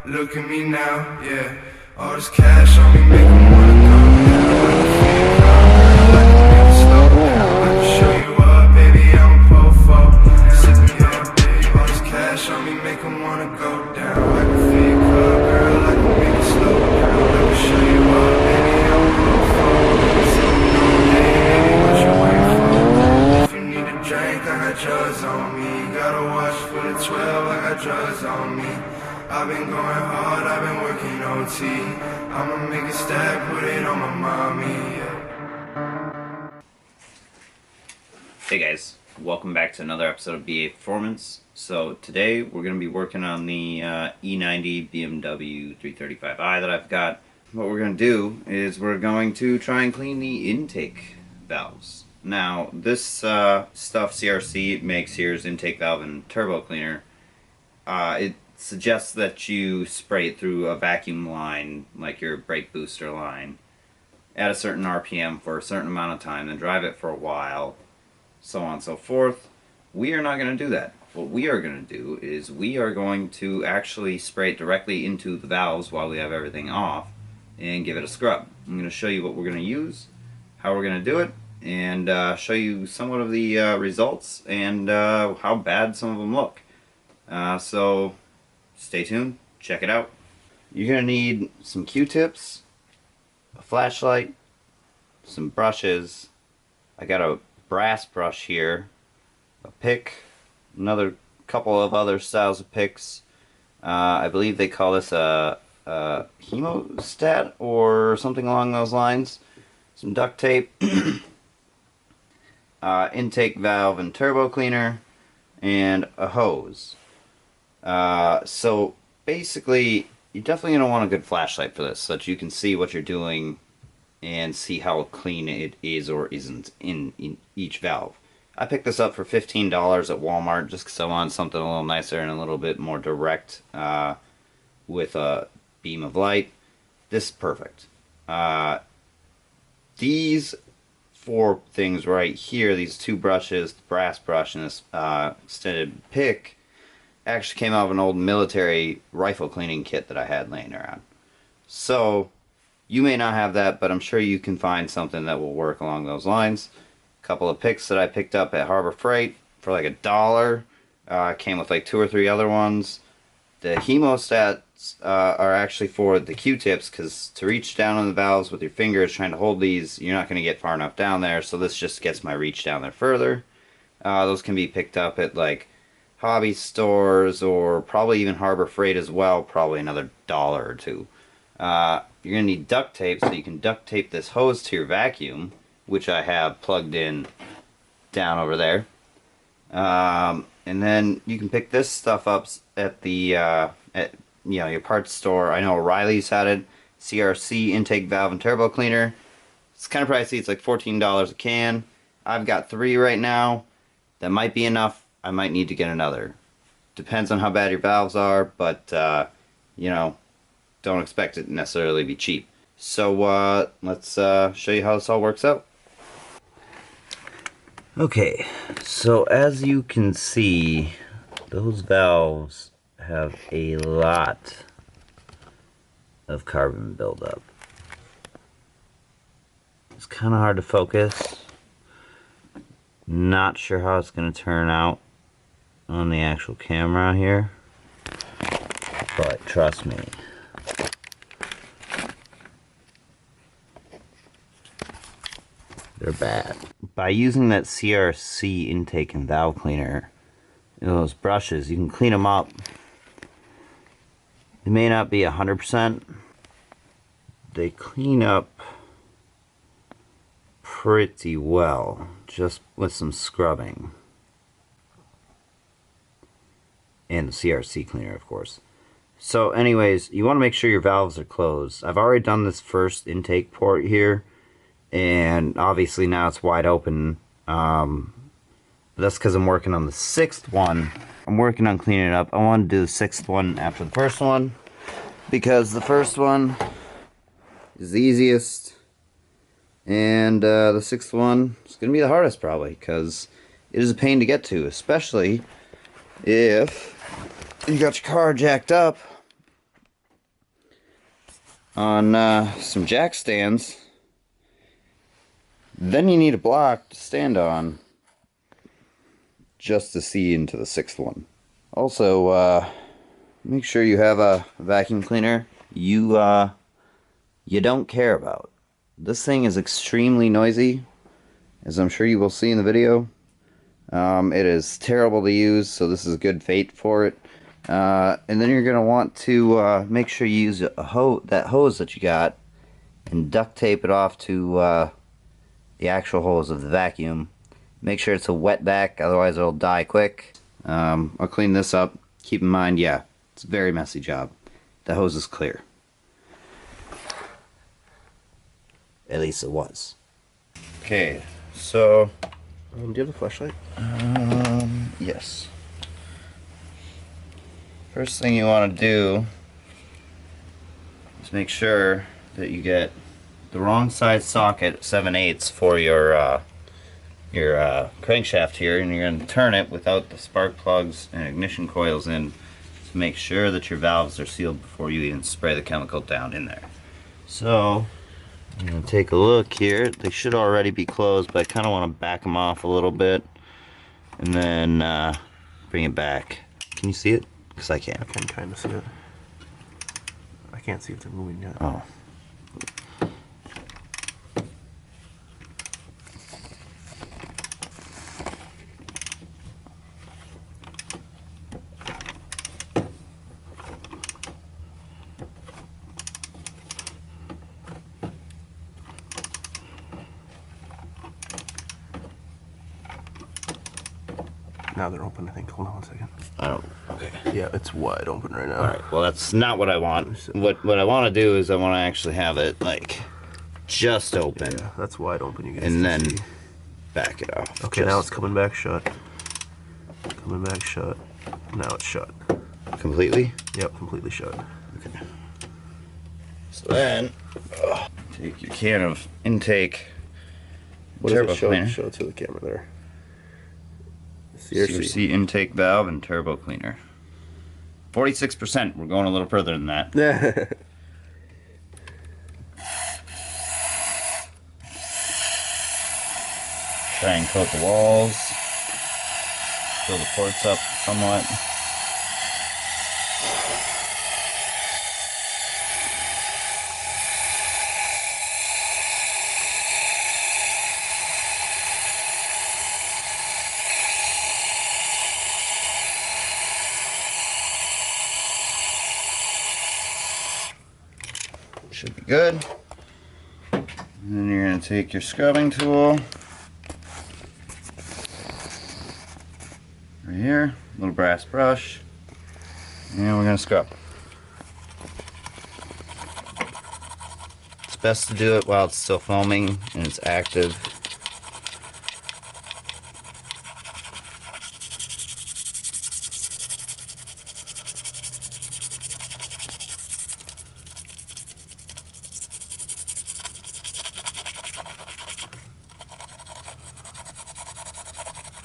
Look at me now, yeah. All this cash on me make 'em wanna go down. Like a fake car, girl, I can show you up, baby, I'm a po-fo. Sippin', yeah, baby. All this cash on me make 'em wanna go down. Like a fake car, girl, I can make it slow down. I can show you up, baby, I'm a po-fo. Sippin' all day, baby, what you waiting for? If you need a drink, I got drugs on me. Gotta watch for the 12, I got drugs on me. I've been going hard, I've been working OT. I'ma make a stack, put it on my mommy, yeah. Hey guys, welcome back to another episode of BA Performance. So today we're going to be working on the E90 BMW 335i that I've got. What we're going to do is we're going to try and clean the intake valves. Now this stuff CRC makes here is intake valve and turbo cleaner. It suggests that you spray it through a vacuum line, like your brake booster line, at a certain RPM for a certain amount of time, then drive it for a while, so on and so forth. We are not going to do that. What we are going to do is we are going to actually spray it directly into the valves while we have everything off and give it a scrub. I'm going to show you what we're going to use, how we're going to do it, and show you somewhat of the results and how bad some of them look. So stay tuned, check it out. You're going to need some Q-tips, a flashlight, some brushes. I got a brass brush here, a pick, another couple of other styles of picks. I believe they call this a hemostat or something along those lines. Some duct tape, intake valve and turbo cleaner, and a hose. So basically, you're definitely going to want a good flashlight for this so that you can see what you're doing and see how clean it is or isn't in each valve. I picked this up for $15 at Walmart just because I wanted something a little nicer and a little bit more direct with a beam of light. This is perfect. These four things right here, these two brushes, the brass brush and this extended pick, actually came out of an old military rifle cleaning kit that I had laying around. So you may not have that, but I'm sure you can find something that will work along those lines. A couple of picks that I picked up at Harbor Freight for like $1. Came with like 2 or 3 other ones. The hemostats are actually for the Q-tips, because to reach down on the valves with your fingers trying to hold these, you're not going to get far enough down there, so this just gets my reach down there further. Those can be picked up at like hobby stores or probably even Harbor Freight as well, probably another $1 or $2. You're going to need duct tape, so you can duct tape this hose to your vacuum, which I have plugged in down over there. And then you can pick this stuff up at the your parts store. I know O'Reilly's had it. CRC intake valve and turbo cleaner. It's kind of pricey. It's like $14 a can. I've got 3 right now. That might be enough. I might need to get another. Depends on how bad your valves are, but you know, don't expect it to necessarily be cheap. So let's show you how this all works out. Okay, so as you can see, those valves have a lot of carbon buildup. It's kind of hard to focus. Not sure how it's going to turn out on the actual camera here, but trust me, they're bad. By using that CRC intake and valve cleaner, those brushes, you can clean them up. They may not be 100%. They clean up pretty well, just with some scrubbing. And the CRC cleaner, of course. So anyways, you want to make sure your valves are closed. I've already done this first intake port here, and obviously now it's wide open. That's because I'm working on the 6th one. I'm working on cleaning it up. I want to do the 6th one after the first one, because the first one is the easiest, and the 6th one is going to be the hardest probably, because it is a pain to get to, especially if you got your car jacked up on some jack stands. Then you need a block to stand on just to see into the 6th one. Also, make sure you have a vacuum cleaner you don't care about. This thing is extremely noisy, as I'm sure you will see in the video. It is terrible to use, so this is a good fate for it. And then you're going to want to make sure you use that hose that you got and duct tape it off to the actual hose of the vacuum. Make sure it's a wet back, otherwise it'll die quick. I'll clean this up. Keep in mind, yeah, it's a very messy job. The hose is clear. At least it was. Okay, so... do you have a flashlight? Yes. First thing you want to do is make sure that you get the wrong size socket, 7/8 for your crankshaft here, and you're going to turn it without the spark plugs and ignition coils in to make sure that your valves are sealed before you even spray the chemical down in there. So I'm going to take a look here. They should already be closed, but I kind of want to back them off a little bit and then bring it back. Can you see it? Because I can't. I can kind of see it. I can't see if they're moving yet. Oh. Now they're open, I think. Hold on one second. Oh, okay. Yeah, it's wide open right now. Alright, well that's not what I want. What I want to do is I want to actually have it like just open. Yeah, that's wide open, you guys. And then see. back it off. Okay, now it's coming back shut. Coming back shut. Now it's shut. Completely? Yep, completely shut. Okay. So then, take your can of intake. What does turbo it show? cleaner. Show it to the camera there. CRC intake valve and turbo cleaner. 46%. We're going a little further than that. Try and coat the walls. Fill the ports up somewhat. Should be good. And then you're going to take your scrubbing tool. Right here, little brass brush. And we're going to scrub. It's best to do it while it's still foaming and it's active.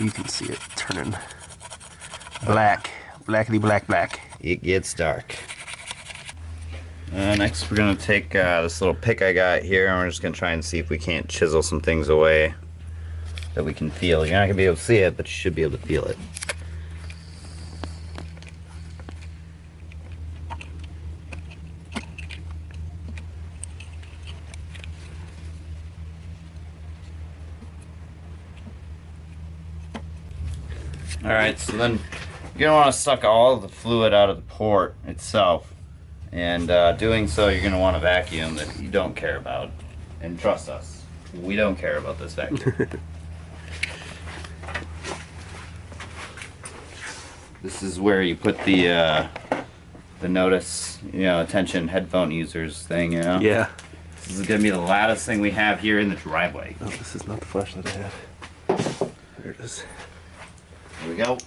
You can see it turning black. Blackity black black. It gets dark. Next we're going to take this little pick I got here and we're just going to try and see if we can't chisel some things away that we can feel. You're not going to be able to see it, but you should be able to feel it. Alright, so then you're going to want to suck all of the fluid out of the port itself. And doing so, you're going to want a vacuum that you don't care about. And trust us, we don't care about this vacuum. This is where you put the notice, attention headphone users thing, Yeah. This is going to be the loudest thing we have here in the driveway. Oh, this is not the flashlight I had. There it is. Here we go.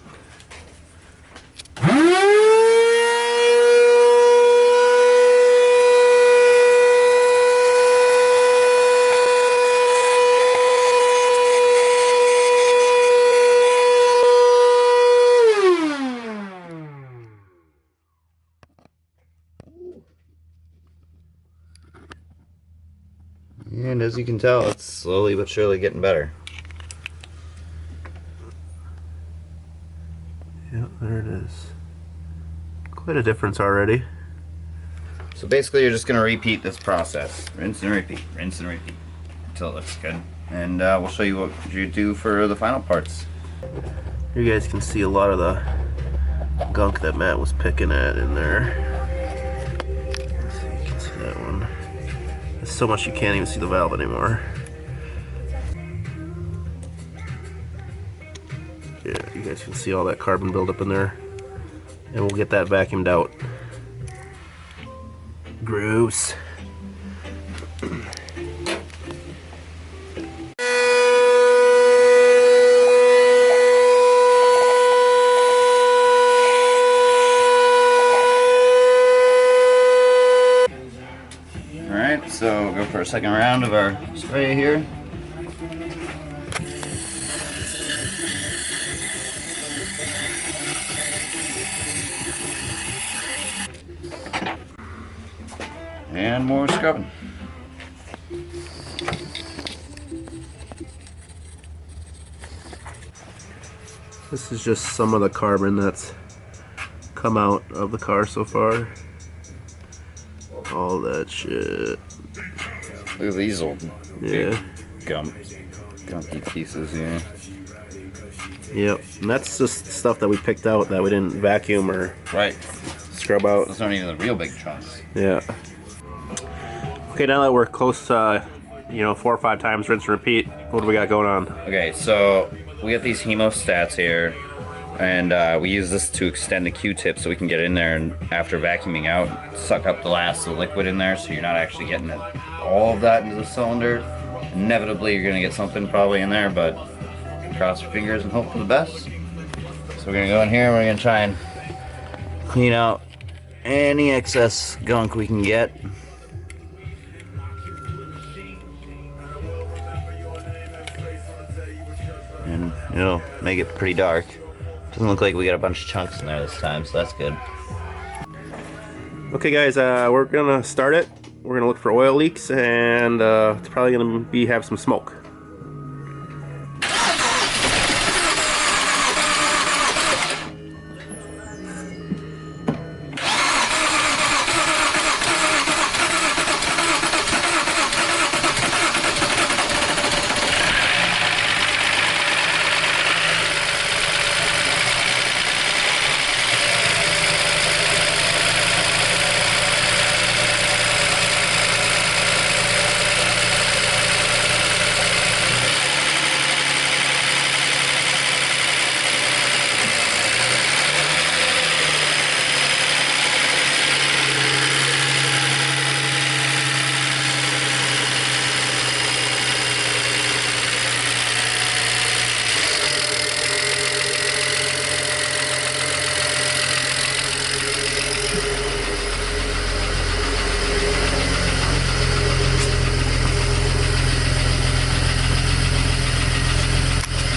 And as you can tell, it's slowly but surely getting better. Yeah, there it is. Quite a difference already. So basically you're just going to repeat this process. Rinse and repeat, until it looks good. And we'll show you what you do for the final parts. You guys can see a lot of the gunk that Matt was picking at in there. Let's see if you can see that one. There's so much you can't even see the valve anymore. Yeah, you guys can see all that carbon buildup in there. And we'll get that vacuumed out. Gross. Alright, so we'll go for a second round of our spray here. And more scrubbing. This is just some of the carbon that's come out of the car so far. All that shit. Look at these old Yeah. gunky pieces here. Yep. And that's just stuff that we picked out that we didn't vacuum or Right. scrub out. Those aren't even the real big chunks. Yeah. Okay, now that we're close to, 4 or 5 times rinse and repeat, what do we got going on? Okay, so we got these hemostats here, and we use this to extend the Q-tip so we can get in there and after vacuuming out, suck up the last of the liquid in there so you're not actually getting all of that into the cylinder. Inevitably you're gonna get something probably in there, but cross your fingers and hope for the best. So we're gonna go in here and we're gonna try and clean out any excess gunk we can get. And it'll make it pretty dark. Doesn't look like we got a bunch of chunks in there this time, so that's good. Okay guys, we're gonna start it. We're gonna look for oil leaks, and it's probably gonna have some smoke.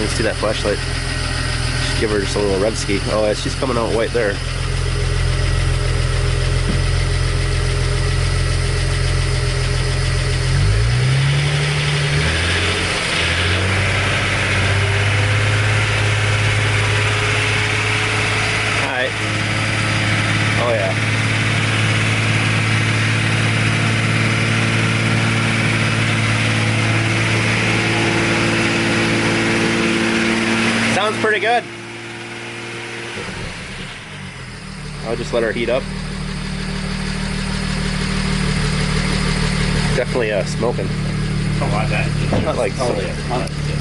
You see that flashlight? Just give her just a little red ski. Oh, yeah, she's coming out white there. Alright. Oh yeah. Sounds pretty good. I'll just let her heat up. Definitely smoking. Oh, watch that. Not like Totally a ton of shit.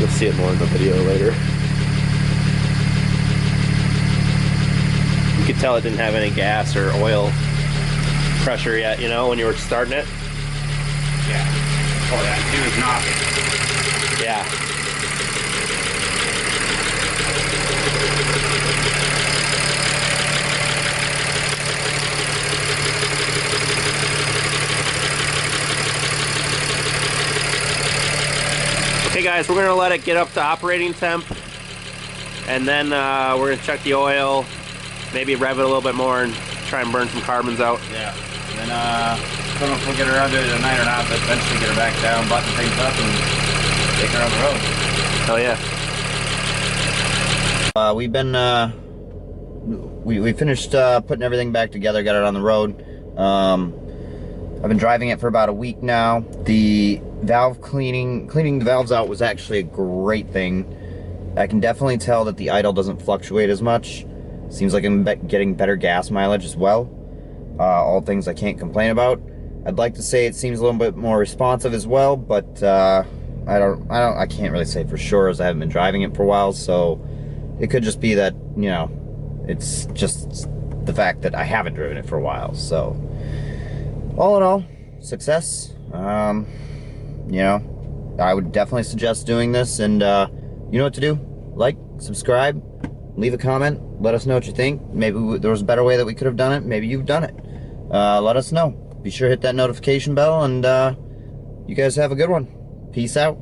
You'll see it more in the video later. You could tell it didn't have any gas or oil pressure yet, when you were starting it. Yeah. Oh yeah, it was knocking. Yeah. Okay guys, we're gonna let it get up to operating temp, and then we're gonna check the oil, maybe rev it a little bit more and try and burn some carbons out. Yeah. And then, don't know if we'll get around to it tonight or not, but eventually get her back down, button things up, and take her on the road. Hell yeah. We've been, we finished putting everything back together, got it on the road. I've been driving it for about a week now. The valve cleaning the valves out was actually a great thing. I can definitely tell that the idle doesn't fluctuate as much. Seems like I'm getting better gas mileage as well. All things I can't complain about. I'd like to say it seems a little bit more responsive as well, but I can't really say for sure as I haven't been driving it for a while, so it could just be that, you know, it's just the fact that I haven't driven it for a while. So all in all, success. You know, I would definitely suggest doing this, and you know what to do. Like, subscribe, leave a comment, let us know what you think. Maybe there was a better way that we could have done it. Maybe you've done it. Let us know. Be sure to hit that notification bell, and you guys have a good one. Peace out.